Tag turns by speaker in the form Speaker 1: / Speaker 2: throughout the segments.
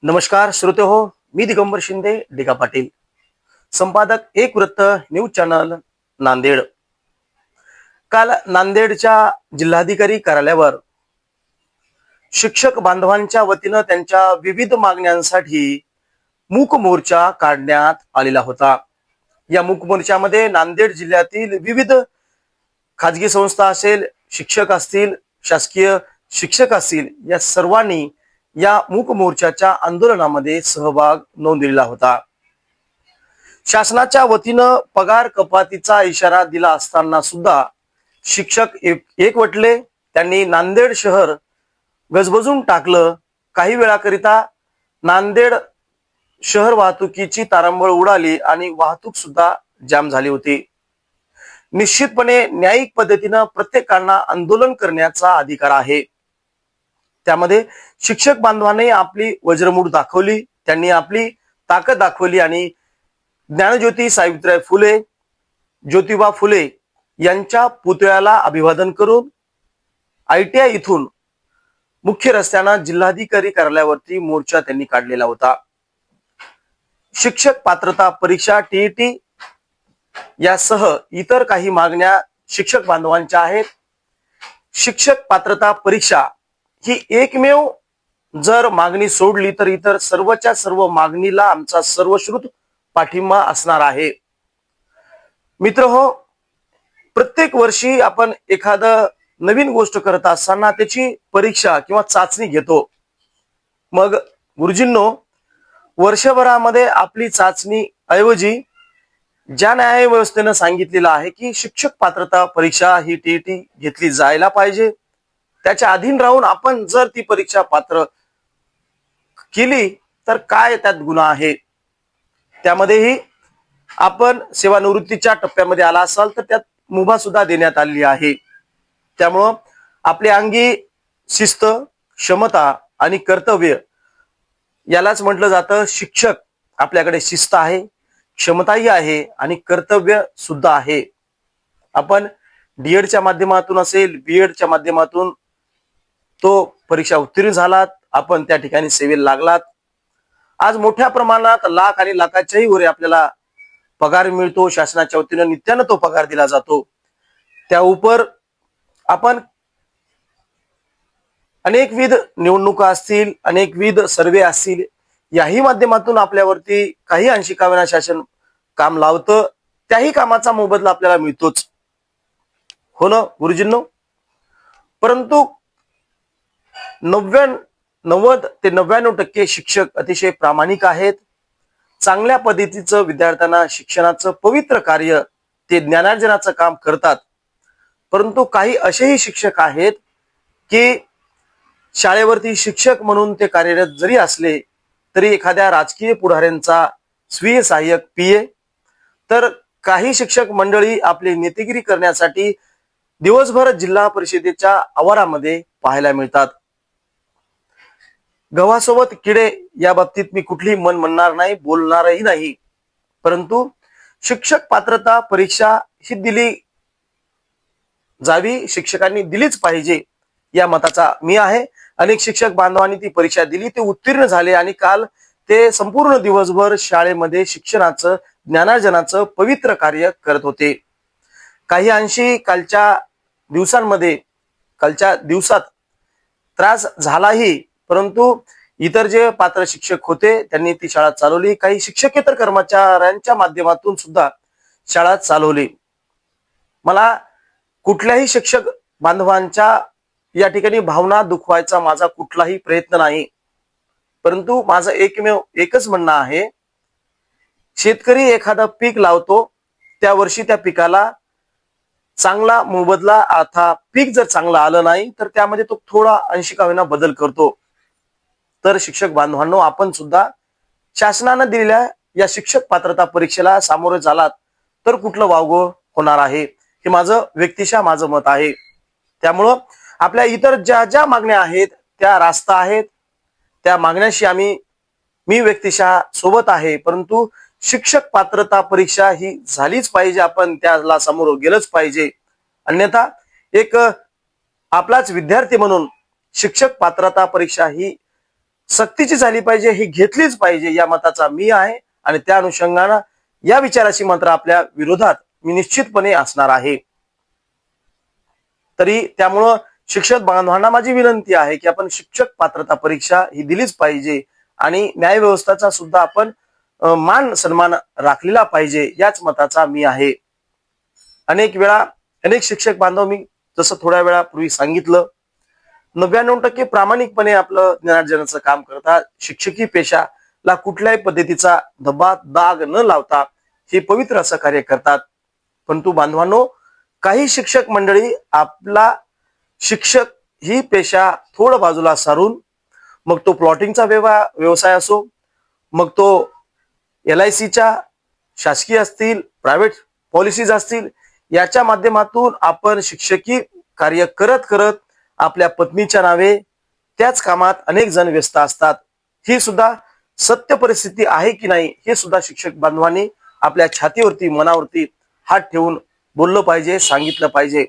Speaker 1: नमस्कार श्रोते हो, मी दिगंबर शिंदे डिगा पाटील, संपादक एक वृत्त न्यूज चॅनल नांदेड. काल नांदेडच्या जिल्हाधिकारी कार्यालयावर शिक्षक बांधवांच्या वतीनं त्यांच्या विविध मागण्यांसाठी मूक मोर्चा काढण्यात आलेला होता. या मूक मोर्चामध्ये नांदेड जिल्ह्यातील विविध खाजगी संस्था असेल, शिक्षक असतील, शासकीय शिक्षक असतील, या सर्वांनी या मूक मोर्चाच्या आंदोलनामध्ये सहभाग नोंदविला होता. शासनाच्या वतीनं पगार कपातीचा इशारा दिला असताना सुद्धा शिक्षक एकवटले. त्यांनी नांदेड शहर गजबजून टाकलं. काही वेळाकरिता नांदेड शहर वाहतुकीची तारंबळ उडाली आणि वाहतूक सुद्धा जाम झाली होती. निश्चितपणे न्यायिक पद्धतीनं प्रत्येकांना आंदोलन करण्याचा अधिकार आहे. त्यामध्ये शिक्षक बांधवांनी आपली वज्रमूठ दाखवली, त्यांनी आपली ताकद दाखवली आणि ज्ञानज्योती सावित्रीबाई फुले, ज्योतिबा फुले यांच्या पुतळ्याला अभिवादन करून ITI इथून मुख्य रस्त्यानं जिल्हाधिकारी कार्यालयावरती मोर्चा त्यांनी काढलेला होता. शिक्षक पात्रता परीक्षा TET यासह इतर काही मागण्या शिक्षक बांधवांच्या आहेत. शिक्षक पात्रता परीक्षा ही एकमेव जर मागणी सोडली तर इतर सर्वच्या सर्व मागणीला आमचा सर्वश्रुत पाठिंबा असणार आहे. मित्र हो, प्रत्येक वर्षी आपण एखादं नवीन गोष्ट करत असताना त्याची परीक्षा किंवा चाचणी घेतो. मग गुरुजींनो, वर्षभरामध्ये आपली चाचणी ऐवजी ज्या न्याय व्यवस्थेनं सांगितलेलं आहे की शिक्षक पात्रता परीक्षा ही TET घेतली जायला पाहिजे, त्याच्या अधीन राहून आपण जर ती परीक्षा पात्र केली तर काय त्यात गुन्हा आहे. त्यामध्येही आपण सेवानिवृत्तीच्या टप्प्यामध्ये आला असाल तर त्यात मुभा सुद्धा देण्यात आलेली आहे. त्यामुळं आपल्या अंगी शिस्त, क्षमता आणि कर्तव्य यालाच म्हटलं जातं शिक्षक. आपल्याकडे शिस्त आहे, क्षमताही आहे आणि कर्तव्य सुद्धा आहे. आपण DEDच्या माध्यमातून असेल, BEDच्या माध्यमातून तो परीक्षा उत्तीर्ण झालात, आपण त्या ठिकाणी सेवेला लागलात. आज मोठ्या प्रमाणात लाख आणि लाखाच्याही वर आपल्याला पगार मिळतो. शासनाच्या वतीनं नित्यानं तो पगार दिला जातो. त्या उपर आपण अनेकविध निवडणुका असतील, अनेकविध सर्वे असतील, याही माध्यमातून आपल्यावरती काही अंशी का होईना शासन काम लावतं. त्याही कामाचा मोबदला आपल्याला मिळतोच, हो ना गुरुजींनो. परंतु 90 ते 99% शिक्षक अतिशय प्रामाणिक आहेत. चांगल्या पद्धतीचं विद्यार्थ्यांना शिक्षणाचं पवित्र कार्य, ते ज्ञानार्जनाचं काम करतात. परंतु काही असेही शिक्षक आहेत की शाळेवरती शिक्षक म्हणून ते कार्यरत जरी असले तरी एखाद्या राजकीय पुढाऱ्यांचा स्वीय सहाय्यक PA, तर काही शिक्षक मंडळी आपली नेतेगिरी करण्यासाठी दिवसभर जिल्हा परिषदेच्या आवारामध्ये पाहायला मिळतात. गव्हासोबत किडे या बाबतीत मी कुठलीही मन म्हणणार नाही, बोलणारही नाही. परंतु शिक्षक पात्रता परीक्षा ही दिली जावी, शिक्षकांनी दिलीच पाहिजे या मताचा मी आहे. अनेक शिक्षक बांधवांनी ती परीक्षा दिली, ते उत्तीर्ण झाले आणि काल ते संपूर्ण दिवसभर शाळेमध्ये शिक्षणाचं, ज्ञानार्जनाचं पवित्र कार्य करत होते. काही अंशी कालच्या दिवसात त्रास झालाही, परंतु इतर जे पात्र शिक्षक होते त्यांनी ती शाळा चालवली. काही शिक्षकेतर कर्मचाऱ्यांच्या माध्यमातून सुद्धा शाळा चालवली. मला कुठल्याही शिक्षक बांधवांच्या या ठिकाणी भावना दुखवायचा माझा कुठलाही प्रयत्न नाही. परंतु माझं एकच म्हणणं आहे, शेतकरी एखादा पीक लावतो, त्या वर्षी त्या पिकाला चांगला मोबदला, अर्थात पीक जर चांगलं आलं नाही तर त्यामध्ये तो थोडा अंशी का होईना बदल करतो. तर शिक्षक बांधवांनो, आपण सुद्धा शासनानं दिलेल्या या शिक्षक पात्रता परीक्षेला सामोरे झालात तर कुठलं वावगं होणार आहे, हे माझं मत आहे. त्यामुळं आपल्या इतर ज्या ज्या मागण्या आहेत त्या रास्त आहेत. त्या मागण्याशी मी व्यक्तिशः सोबत आहे. परंतु शिक्षक पात्रता परीक्षा ही झालीच पाहिजे, आपण त्याला समोर गेलंच पाहिजे. अन्यथा एक आपलाच विद्यार्थी म्हणून शिक्षक पात्रता परीक्षा ही सक्तीची झाली पाहिजे, ही घेतलीच पाहिजे या मताचा मी आहे आणि त्या अनुषंगाने या विचाराची मात्र आपल्या विरोधात मी निश्चितपणे असणार आहे। तरी त्यामुळं शिक्षक बांधवांना माझी विनंती आहे की आपण शिक्षक पात्रता परीक्षा ही दिलीच पाहिजे आणि न्याय व्यवस्थेचा सुद्धा आपण मान सन्मान राखलेला पाहिजे याच मताचा मी आहे। अनेक शिक्षक बांधव मी जसं थोड्या वेळापूर्वी सांगितलं 99% प्रामाणिकपणे आपलं ज्ञानार्जनाचं काम करतात। शिक्षकी पेशाला कुठल्याही पद्धतीचा धब्बा दाग न लावता हे पवित्र असं कार्य करतात। परंतु बांधवांनो, काही शिक्षक मंडळी आपला शिक्षक ही पेशा थोडं बाजूला सारून मग तो प्लॉटिंगचा व्यवसाय असो, मग तो LICच्या शासकीय असतील, प्रायव्हेट पॉलिसीज असतील, याच्या माध्यमातून आपण शिक्षकी कार्य करत करत आपल्या पत्नीच्या नावे त्याच कामात अनेक जण व्यस्त असतात। ही सुद्धा सत्य परिस्थिती आहे की नाही हे सुद्धा शिक्षक बांधवांनी आपल्या छातीवरती मनावरती हात ठेवून बोललं पाहिजे, सांगितलं पाहिजे।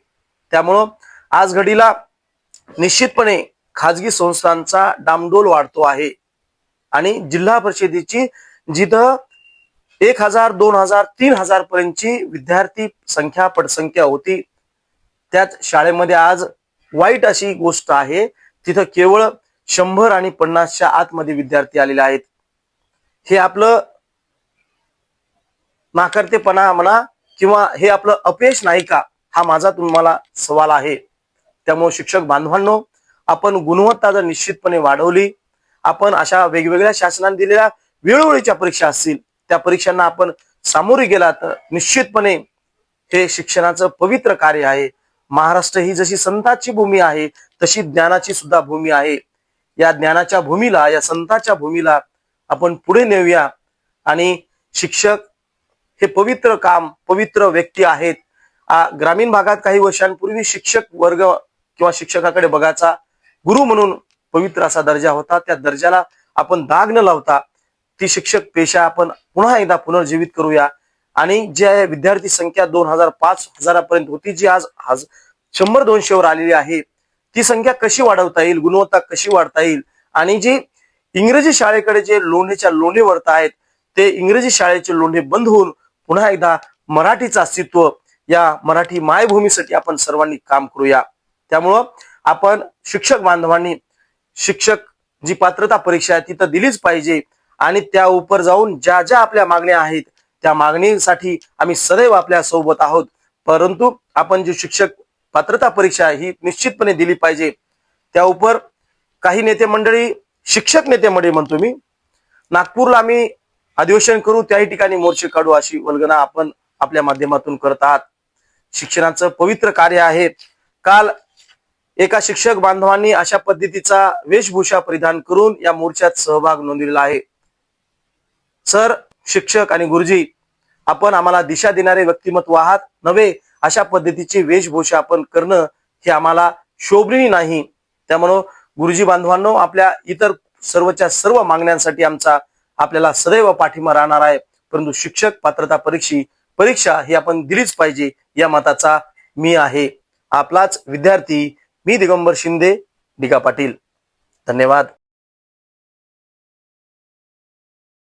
Speaker 1: त्यामुळं आज घडीला निश्चितपणे खाजगी संस्थांचा डामडोल वाढतो आहे आणि जिल्हा परिषदेची जिथं 1000, 2000, 3000 पर्यंतची विद्यार्थी पटसंख्या होती, त्याच शाळेमध्ये आज वाईट अशी गोष्ट आहे, तिथं केवळ 100 आणि 50च्या आतमध्ये विद्यार्थी आलेले आहेत। हे आपलं नाकर्तेपणा म्हणा किंवा हे आपलं अपयश नाही का, हा माझा तुम्हाला सवाल आहे। त्यामुळे शिक्षक बांधवांनो, आपण गुणवत्ता जर निश्चितपणे वाढवली, आपण अशा वेगवेगळ्या शासनाने दिलेल्या वेळोवेळीच्या परीक्षा असतील त्या परीक्षांना आपण सामोरे गेला तर निश्चितपणे हे शिक्षणाचं पवित्र कार्य आहे। महाराष्ट्र ही जशी संतांची भूमी आहे तशी ज्ञानाची सुद्धा भूमी आहे। या ज्ञानाच्या भूमीला, या संतांच्या भूमीला आपण पुढे नेऊया आणि शिक्षक हे पवित्र काम, पवित्र व्यक्ती आहेत। ग्रामीण भागात काही वर्षांपूर्वी शिक्षक वर्ग किंवा शिक्षकाकडे बघायचा गुरु म्हणून पवित्र असा दर्जा होता। त्या दर्जाला आपण दाग न लावता ती शिक्षक पेशा आपण पुन्हा एकदा पुनर्जीवित करूया आणि जे विद्यार्थी संख्या 2000-5000 पर्यंत होती, जी आज 100-200 वर आलेली आहे, ती संख्या कशी वाढवता येईल, गुणवत्ता कशी वाढता येईल आणि जी इंग्रजी शाळेकडे जे लोंढेच्या लोंढे वळत आहेत ते इंग्रजी शाळेचे लोंढे बंद होऊन पुन्हा एकदा मराठीचं अस्तित्व, या मराठी मायभूमीसाठी आपण सर्वांनी काम करूया। त्यामुळं आपण शिक्षक बांधवांनी शिक्षक जी पात्रता परीक्षा आहे तिथं दिलीच पाहिजे आणि त्या उपर जाऊन ज्या ज्या आपल्या मागण्या आहेत त्या मागणीसाठी आम्ही सदैव आपल्या सोबत आहोत। परंतु आपण जी शिक्षक पात्रता परीक्षा ही निश्चितपणे दिली पाहिजे। त्या उपर काही नेते मंडळी, शिक्षक नेते मंडळी म्हणतो मी, नागपूरला आम्ही अधिवेशन करू, त्याही ठिकाणी मोर्चे काढू अशी वल्गना आपण आपल्या माध्यमातून करत आहात। शिक्षणाचं पवित्र कार्य आहे। काल एका शिक्षक बांधवांनी अशा पद्धतीचा वेशभूषा परिधान करून या मोर्चात सहभाग नोंदवलेला आहे। सर, शिक्षक आणि गुरुजी, आपण आम्हाला दिशा देणारे व्यक्तिमत्व आहात नव्हे, अशा पद्धतीची वेशभूषा आपण करणं हे आम्हाला शोभनीय नाही। त्यामुळे गुरुजी बांधवांनो, आपल्या इतर सर्वच्या सर्व मागण्यांसाठी आमचा आपल्याला सदैव पाठिंबा राहणार आहे। परंतु शिक्षक पात्रता परीक्षा ही आपण दिलीच पाहिजे या मताचा मी आहे। आपलाच विद्यार्थी, मी दिगंबर शिंदे, डिगा पाटील। धन्यवाद।